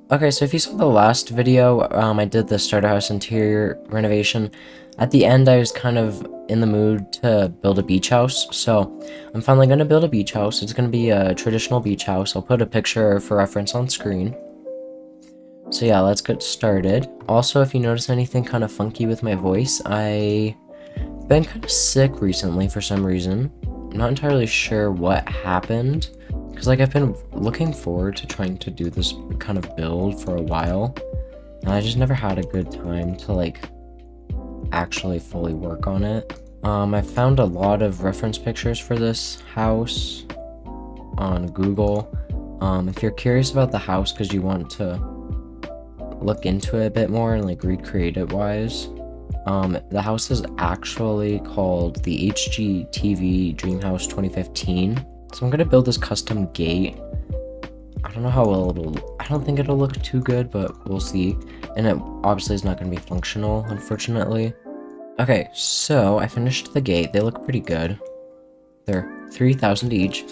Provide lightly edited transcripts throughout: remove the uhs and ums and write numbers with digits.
Okay, so if you saw the last video, I did the starter house interior renovation. At the end, I was kind of in the mood to build a beach house, so I'm finally going to build a beach house. It's going to be a traditional beach house. I'll put a picture for reference on screen. So yeah, let's get started. Also, if you notice anything kind of funky with my voice, I've been kind of sick recently for some reason. I'm not entirely sure what happened. Because, like, I've been looking forward to trying to do this kind of build for a while, and I just never had a good time to, like, actually fully work on it. I found a lot of reference pictures for this house on Google. If you're curious about the house because you want to look into it a bit more and, like, recreate it wise, the house is actually called the HGTV Dream House 2015. So I'm gonna build this custom gate. I don't know how well I don't think it'll look too good, but we'll see. And it obviously is not gonna be functional, unfortunately. Okay, so I finished the gate. They look pretty good. They're 3,000 each.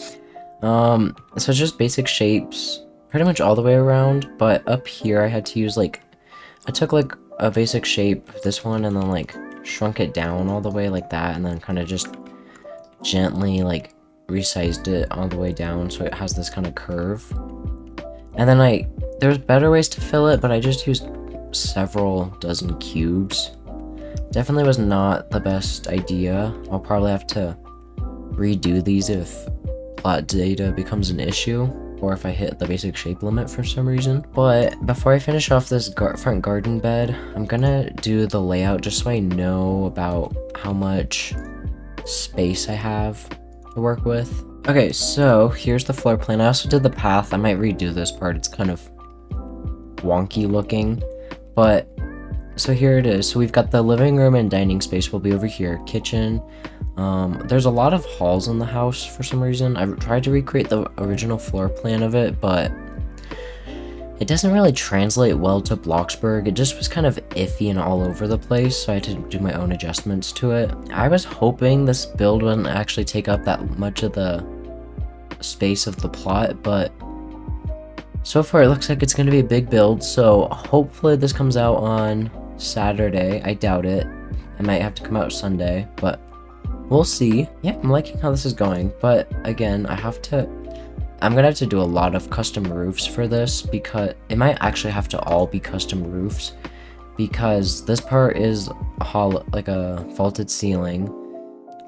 So it's just basic shapes, pretty much all the way around, but up here I had to use, like, I took, like, a basic shape, this one, and then, like, shrunk it down all the way like that, and then kind of just gently, like, resized it all the way down so it has this kind of curve. And then there's better ways to fill it, but I just used several dozen cubes. Definitely was not the best idea. I'll probably have to redo these if plot data becomes an issue, or if I hit the basic shape limit for some reason. But before I finish off this front garden bed, I'm gonna do the layout just so I know about how much space I have to work with. Okay, so here's the floor plan. I also did the path. I might redo this part. It's kind of wonky looking, but so here it is. So we've got the living room and dining space will be over here. Kitchen. There's a lot of halls in the house for some reason. I tried to recreate the original floor plan of it, but it doesn't really translate well to Bloxburg. It just was kind of iffy and all over the place, so I had to do my own adjustments to it. I was hoping this build wouldn't actually take up that much of the space of the plot, but so far it looks like it's going to be a big build, so hopefully this comes out on Saturday. I doubt it. I might have to come out Sunday, but we'll see. Yeah, I'm liking how this is going, but again, I'm gonna have to do a lot of custom roofs for this, because it might actually have to all be custom roofs, because this part is like a vaulted ceiling.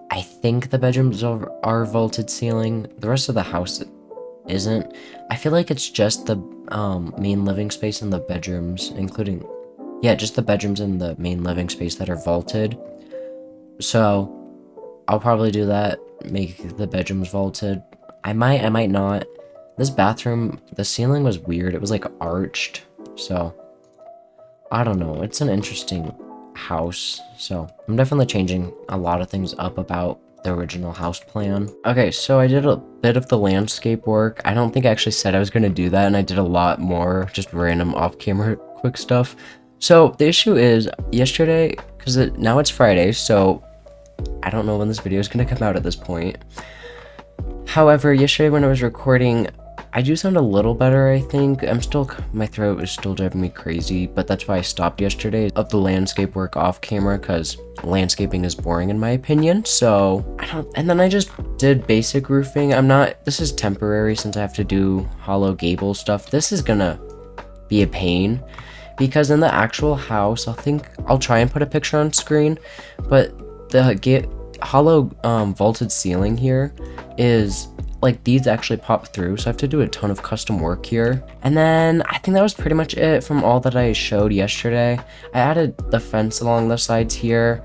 I think the bedrooms are vaulted ceiling. The rest of the house isn't. I feel like it's just the main living space and the bedrooms, just the bedrooms and the main living space that are vaulted. So I'll probably do that, make the bedrooms vaulted. I might not. This bathroom, the ceiling was weird. It was like arched, so I don't know. It's an interesting house, so I'm definitely changing a lot of things up about the original house plan. Okay, so I did a bit of the landscape work. I don't think I actually said I was going to do that, and I did a lot more just random off-camera quick stuff. So the issue is yesterday, because now it's Friday, so I don't know when this video is going to come out at this point. However, yesterday when I was recording, I do sound a little better, I think. My throat is still driving me crazy, but that's why I stopped yesterday of the landscape work off camera, because landscaping is boring in my opinion. So and then I just did basic roofing. This is temporary since I have to do hollow gable stuff. This is gonna be a pain, because in the actual house, I'll try and put a picture on screen, but the hollow vaulted ceiling here is like these actually pop through, so I have to do a ton of custom work here. And then I think that was pretty much it from all that I showed yesterday. I added the fence along the sides here.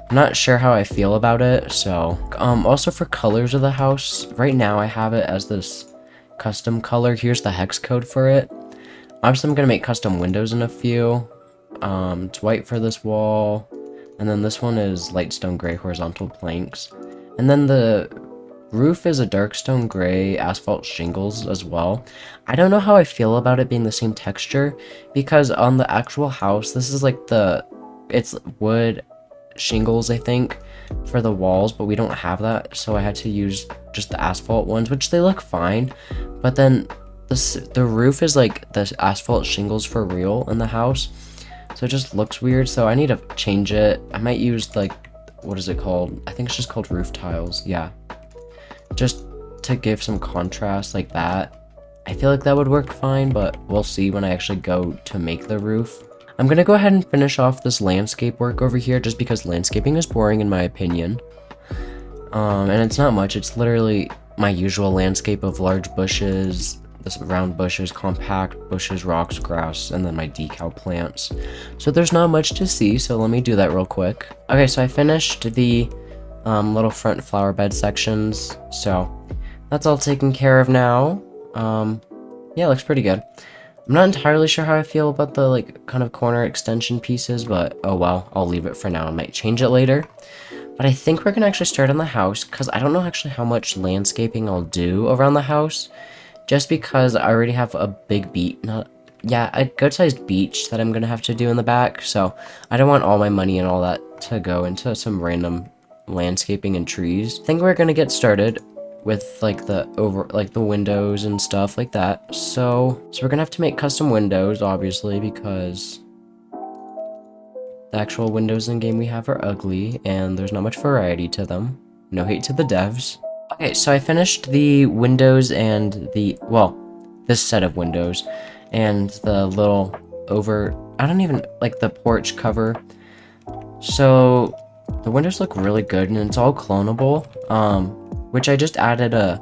I'm not sure how I feel about it. So also for colors of the house, right now I have it as this custom color. Here's the hex code for it. Obviously I'm gonna make custom windows in a few. It's white for this wall, and then this one is light stone gray horizontal planks, and then the roof is a dark stone gray asphalt shingles as well. I don't know how I feel about it being the same texture, because on the actual house, this is like it's wood shingles, I think, for the walls, but we don't have that, so I had to use just the asphalt ones, which they look fine. But then the roof is like the asphalt shingles for real in the house, so it just looks weird. So I need to change it. I might use like, what is it called? I think it's just called roof tiles. Yeah, just to give some contrast like that. I feel like that would work fine, but we'll see when I actually go to make the roof. I'm gonna go ahead and finish off this landscape work over here, just because landscaping is boring in my opinion. And it's not much. It's literally my usual landscape of large bushes, this round bushes, compact bushes, rocks, grass, and then my decal plants. So there's not much to see, so let me do that real quick. Okay, so I finished the little front flower bed sections, so that's all taken care of now. Yeah, it looks pretty good. I'm not entirely sure how I feel about the like kind of corner extension pieces, but oh well, I'll leave it for now. I might change it later. But I think we're gonna actually start on the house, because I don't know actually how much landscaping I'll do around the house, just because I already have a big a good-sized beach that I'm gonna have to do in the back, so I don't want all my money and all that to go into some random landscaping and trees. I think we're gonna get started with like the windows and stuff like that. So we're gonna have to make custom windows, obviously, because the actual windows in game we have are ugly and there's not much variety to them. No hate to the devs. Okay, so I finished the windows and this set of windows and the little the porch cover. So the windows look really good and it's all clonable. Which I just added a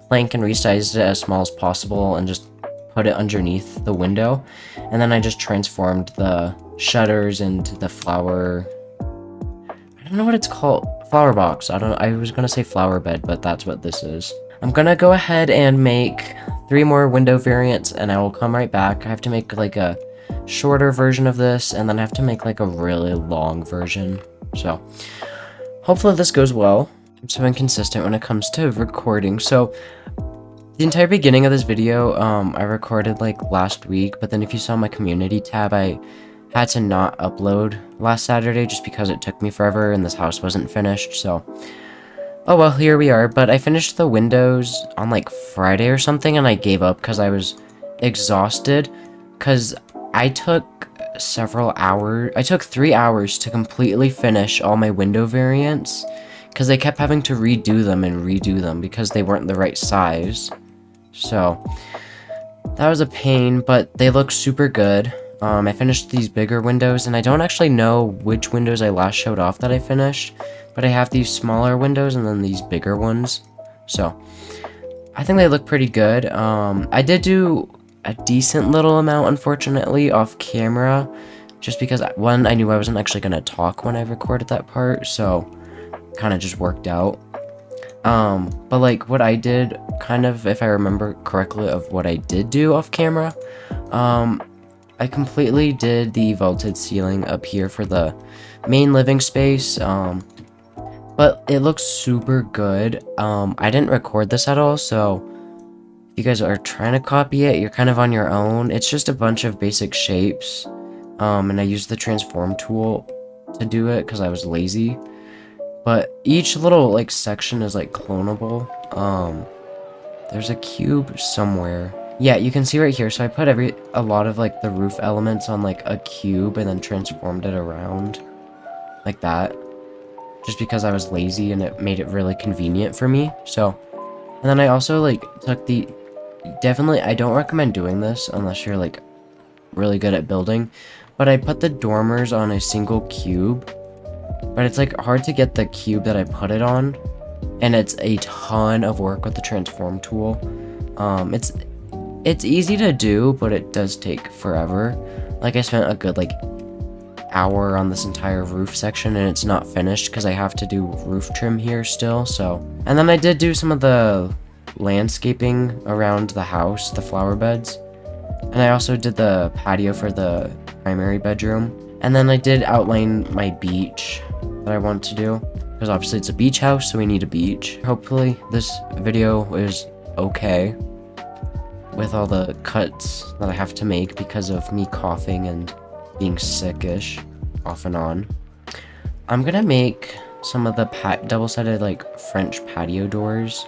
plank and resized it as small as possible and just put it underneath the window. And then I just transformed the shutters into the flower... I don't know what it's called. Flower box. I was gonna say flower bed, but that's what this is. I'm gonna go ahead and make 3 more window variants and I will come right back. I have to make like a shorter version of this and then I have to make like a really long version. So hopefully this goes well. I'm so inconsistent when it comes to recording. So the entire beginning of this video, I recorded like last week, but then if you saw my community tab, I had to not upload last Saturday just because it took me forever and this house wasn't finished. So, oh well, here we are. But I finished the windows on like Friday or something and I gave up because I was exhausted, because I took 3 hours to completely finish all my window variants, because they kept having to redo them because they weren't the right size. So that was a pain, but they look super good. I finished these bigger windows, and I don't actually know which windows I last showed off that I finished, but I have these smaller windows and then these bigger ones. So I think they look pretty good. I did do a decent little amount, unfortunately, off camera, just because one, I knew I wasn't actually gonna talk when I recorded that part, so kind of just worked out. But like what I did, kind of, if I remember correctly of what I did do off camera, I completely did the vaulted ceiling up here for the main living space, but it looks super good. I didn't record this at all, so if you guys are trying to copy it, you're kind of on your own. It's just a bunch of basic shapes, and I used the transform tool to do it because I was lazy. But each little like section is like clonable. There's a cube somewhere. Yeah, you can see right here. So I put a lot of like the roof elements on like a cube and then transformed it around like that, just because I was lazy and it made it really convenient for me. So, and then I also like took definitely, I don't recommend doing this unless you're like really good at building, but I put the dormers on a single cube. But it's like hard to get the cube that I put it on, and it's a ton of work with the transform tool. It's easy to do, but it does take forever. Like I spent a good like hour on this entire roof section and it's not finished because I have to do roof trim here still. So, and then I did do some of the landscaping around the house, the flower beds, and I also did the patio for the primary bedroom. And then I did outline my beach that I want to do, because obviously it's a beach house, so we need a beach. Hopefully this video is okay with all the cuts that I have to make because of me coughing and being sickish off and on. I'm gonna make some of the double-sided like French patio doors.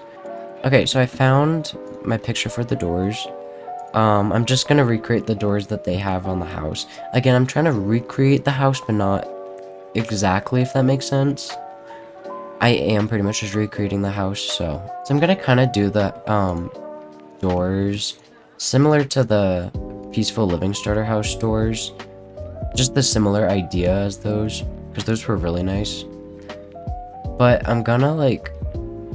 Okay, so I found my picture for the doors. I'm just gonna recreate the doors that they have on the house. Again, I'm trying to recreate the house, but not exactly, if that makes sense. I am pretty much just recreating the house, so I'm gonna kind of do the doors similar to the Peaceful Living Starter House doors. Just the similar idea as those, because those were really nice. But I'm gonna, like,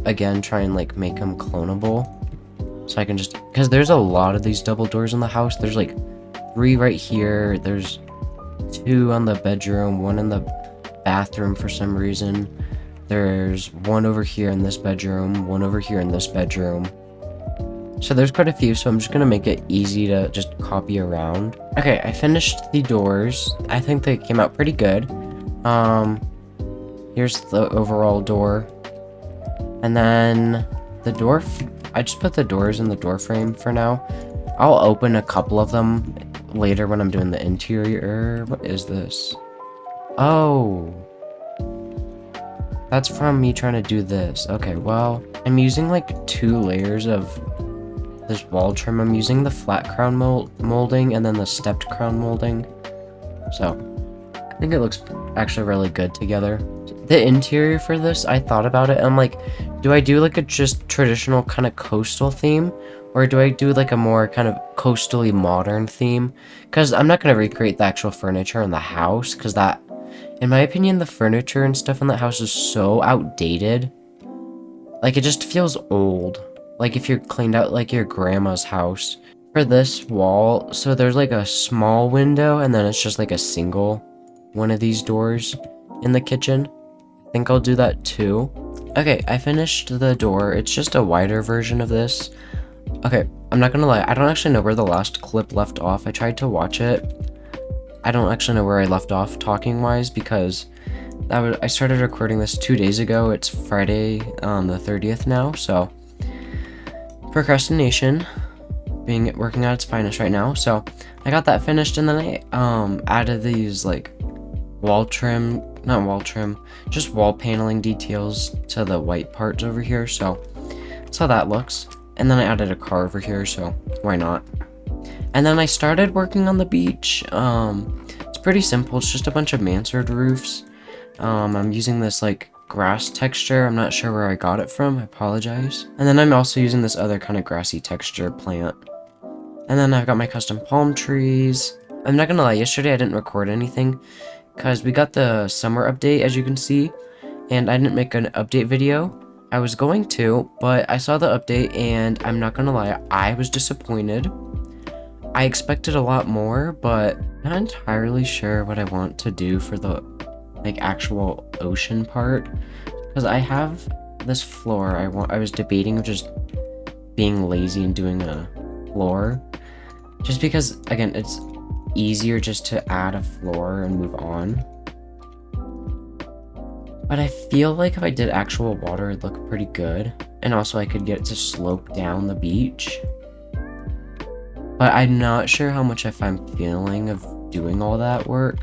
again, try and, like, make them clonable. So I can just, because there's a lot of these double doors in the house. There's, like, 3 right here. There's 2 on the bedroom, 1 in the bathroom for some reason. There's 1 over here in this bedroom, 1 over here in this bedroom. So there's quite a few, so I'm just gonna make it easy to just copy around. Okay, I finished the doors. I think they came out pretty good. Here's the overall door. And then the door, I just put the doors in the door frame for now. I'll open a couple of them later when I'm doing the interior. What is this? Oh. That's from me trying to do this. Okay, well, I'm using like 2 layers of this wall trim. I'm using the flat crown molding and then the stepped crown molding. So, I think it looks actually really good together. The interior for this, I thought about it. I'm like, do I do like a just traditional kind of coastal theme? Or do I do like a more kind of coastally modern theme? Because I'm not going to recreate the actual furniture in the house, because that, in my opinion, the furniture and stuff in that house is so outdated. Like, it just feels old. Like if you're cleaned out like your grandma's house. For this wall, so there's like a small window, and then it's just like a single one of these doors in the kitchen. I think I'll do that too. Okay, I finished the door. It's just a wider version of this. Okay, I'm not gonna lie, I don't actually know where the last clip left off. I tried to watch it. I don't actually know where I left off talking wise, because I started recording this 2 days ago. It's Friday, the 30th now, so procrastination working at its finest right now. So I got that finished, and then I added these like just wall paneling details to the white parts over here. So that's how that looks. And then I added a car over here, so why not? And then I started working on the beach. It's pretty simple. It's just a bunch of mansard roofs. I'm using this like grass texture. I'm not sure where I got it from. I apologize. And then I'm also using this other kind of grassy texture plant. And then I've got my custom palm trees. I'm not gonna lie, yesterday I didn't record anything because we got the summer update, as you can see, and I didn't make an update video. I was going to, but I saw the update, and I'm not gonna lie, I was disappointed. I expected a lot more, but not entirely sure what I want to do for the like actual ocean part, because I have this floor. I was debating just being lazy and doing a floor, just because again it's easier just to add a floor and move on. But I feel like if I did actual water, it'd look pretty good, and also I could get it to slope down the beach. But I'm not sure how much I'm feeling of doing all that work.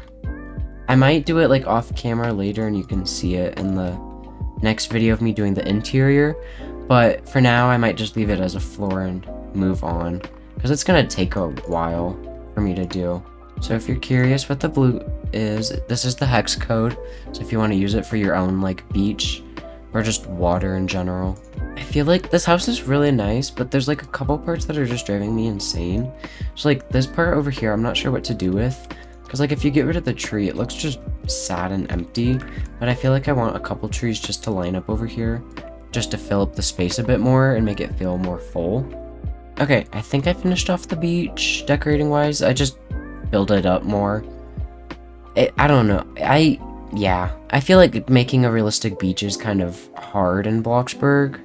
I might do it like off camera later, and you can see it in the next video of me doing the interior. But for now, I might just leave it as a floor and move on, because it's gonna take a while for me to do. So if you're curious what the blue is, this is the hex code. So if you want to use it for your own like beach or just water in general. I feel like this house is really nice, but there's like a couple parts that are just driving me insane. So like this part over here, I'm not sure what to do with. Because like if you get rid of the tree, it looks just sad and empty. But I feel like I want a couple trees just to line up over here, just to fill up the space a bit more and make it feel more full. Okay, I think I finished off the beach decorating wise. I just build it up more. I don't know. I feel like making a realistic beach is kind of hard in Bloxburg,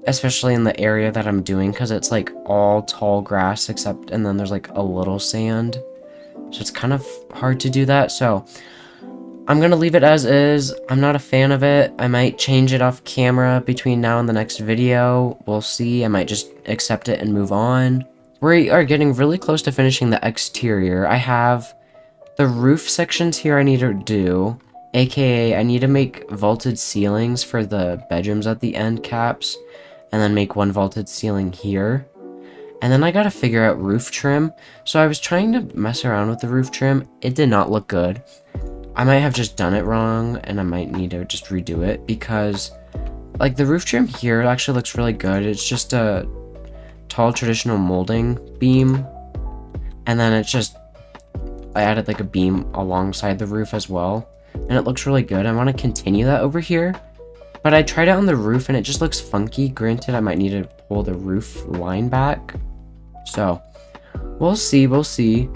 especially in the area that I'm doing, because it's like all tall grass and then there's like a little sand. So it's kind of hard to do that. So I'm gonna leave it as is. I'm not a fan of it. I might change it off camera between now and the next video. We'll see. I might just accept it and move on. We are getting really close to finishing the exterior. I have the roof sections here I need to do, aka I need to make vaulted ceilings for the bedrooms at the end caps, and then make one vaulted ceiling here. And then I gotta figure out roof trim. So I was trying to mess around with the roof trim. It did not look good. I might have just done it wrong, and I might need to just redo it, because like the roof trim here actually looks really good. It's just a tall traditional molding beam, and then it's just, I added like a beam alongside the roof as well, and it looks really good. I want to continue that over here, but I tried it on the roof and it just looks funky. Granted, I might need to pull the roof line back, so we'll see.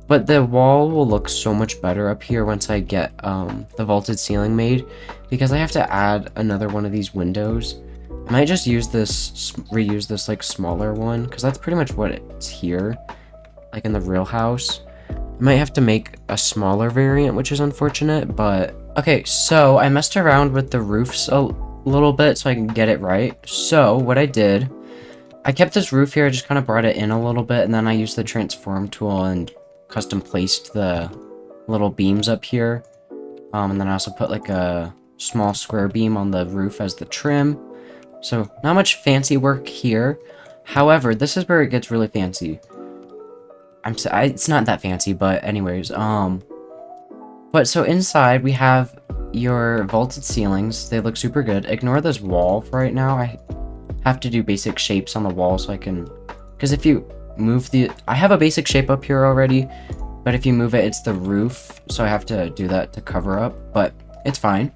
But the wall will look so much better up here once I get the vaulted ceiling made, because I have to add another one of these windows. I might just use this, reuse this like smaller one, because that's pretty much what it's here, like in the real house. I might have to make a smaller variant, which is unfortunate, but okay, so I messed around with the roofs a little bit so I can get it right. So what I did, I kept this roof here, I just kind of brought it in a little bit, and then I used the transform tool and custom placed the little beams up here. And then I also put like a small square beam on the roof as the trim. So not much fancy work here. However, this is where it gets really fancy. It's not that fancy, but anyways, but so inside we have your vaulted ceilings. They look super good. Ignore this wall for right now. I have to do basic shapes on the wall so I can, because if you move I have a basic shape up here already, but if you move it, it's the roof, so I have to do that to cover up, but it's fine.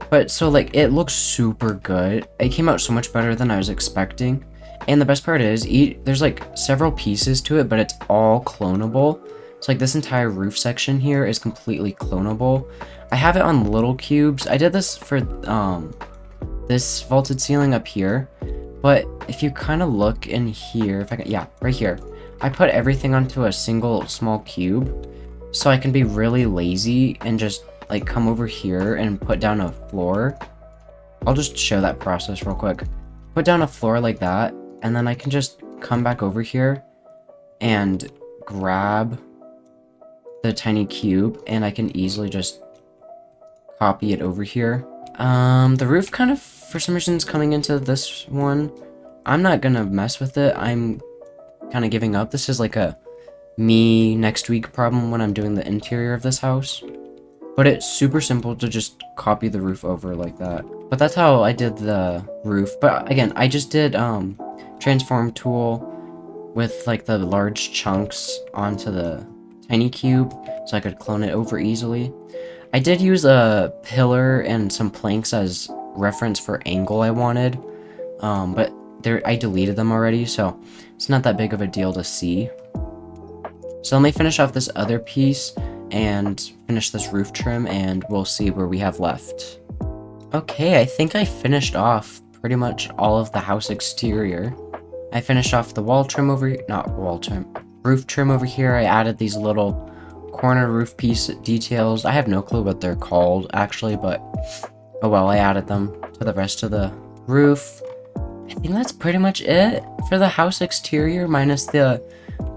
But so like it looks super good. It came out so much better than I was expecting. And the best part is, there's like several pieces to it, but it's all clonable. So like this entire roof section here is completely clonable. I have it on little cubes. I did this for this vaulted ceiling up here. But if you kind of look in here, if I can, yeah, right here, I put everything onto a single small cube, so I can be really lazy and just like come over here and put down a floor. I'll just show that process real quick. Put down a floor like that, and then I can just come back over here and grab the tiny cube, and I can easily just copy it over here. The roof kind of, for some reason, is coming into this one. I'm not gonna mess with it. I'm kind of giving up. This is like a me next week problem when I'm doing the interior of this house. But it's super simple to just copy the roof over like that. But that's how I did the roof. But again, I just did transform tool with like the large chunks onto the tiny cube, so I could clone it over easily. I did use a pillar and some planks as reference for angle I wanted, but I deleted them already, so it's not that big of a deal to see. So let me finish off this other piece and finish this roof trim, and we'll see where we have left. Okay, I think I finished off pretty much all of the house exterior. I finished off the wall trim over here, not wall trim, roof trim over here. I added these little corner roof piece details. I have no clue what they're called actually, but oh well, I added them to the rest of the roof. I think that's pretty much it for the house exterior, minus the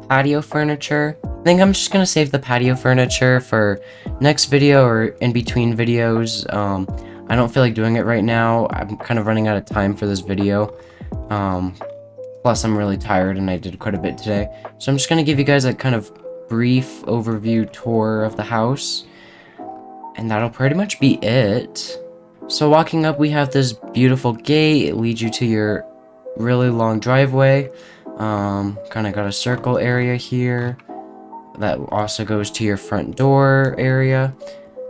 patio furniture. I think I'm just gonna save the patio furniture for next video or in between videos. I don't feel like doing it right now. I'm kind of running out of time for this video. Plus I'm really tired and I did quite a bit today. So I'm just gonna give you guys a kind of brief overview tour of the house, and that'll pretty much be it. So walking up, we have this beautiful gate. It leads you to your really long driveway. Kind of got a circle area here that also goes to your front door area,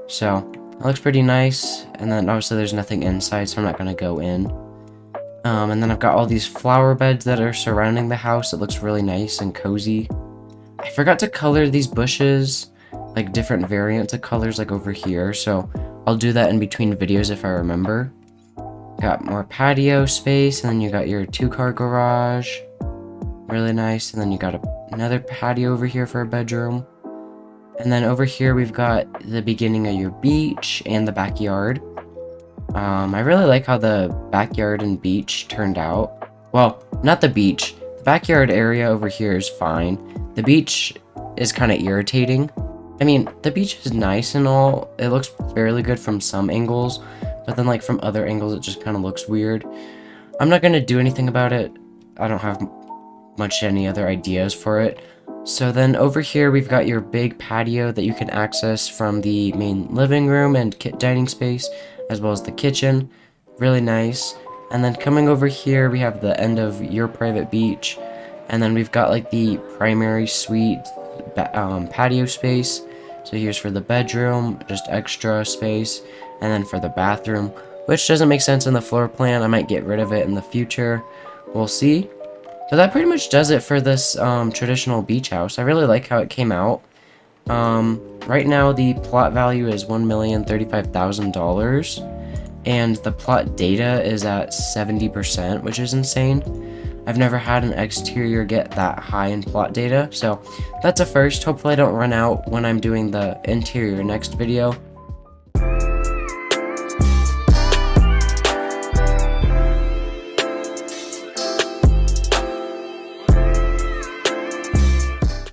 so it looks pretty nice. And then obviously there's nothing inside, so I'm not going to go in. And then I've got all these flower beds that are surrounding the house. It looks really nice and cozy. I forgot to color these bushes, like different variants of colors like over here, so I'll do that in between videos if I remember. Got more patio space, and then you got your 2-car garage. Really nice. And then you got another patio over here for a bedroom. And then over here we've got the beginning of your beach and the backyard. I really like how the backyard and beach turned out. Well, not the beach. The backyard area over here is fine. The beach is kind of irritating. I mean, the beach is nice and all. It looks fairly good from some angles, but then like from other angles it just kind of looks weird. I'm not going to do anything about it. I don't have much any other ideas for it. So then over here we've got your big patio that you can access from the main living room and dining space, as well as the kitchen. Really nice. And then coming over here we have the end of your private beach, and then we've got like the primary suite patio space. So here's for the bedroom, just extra space, and then for the bathroom, which doesn't make sense in the floor plan. I might get rid of it in the future. We'll see. But that pretty much does it for this traditional beach house. I really like how it came out. Right now the plot value is $1,035,000, and the plot data is at 70%, which is insane. I've never had an exterior get that high in plot data, so that's a first. Hopefully I don't run out when I'm doing the interior next video.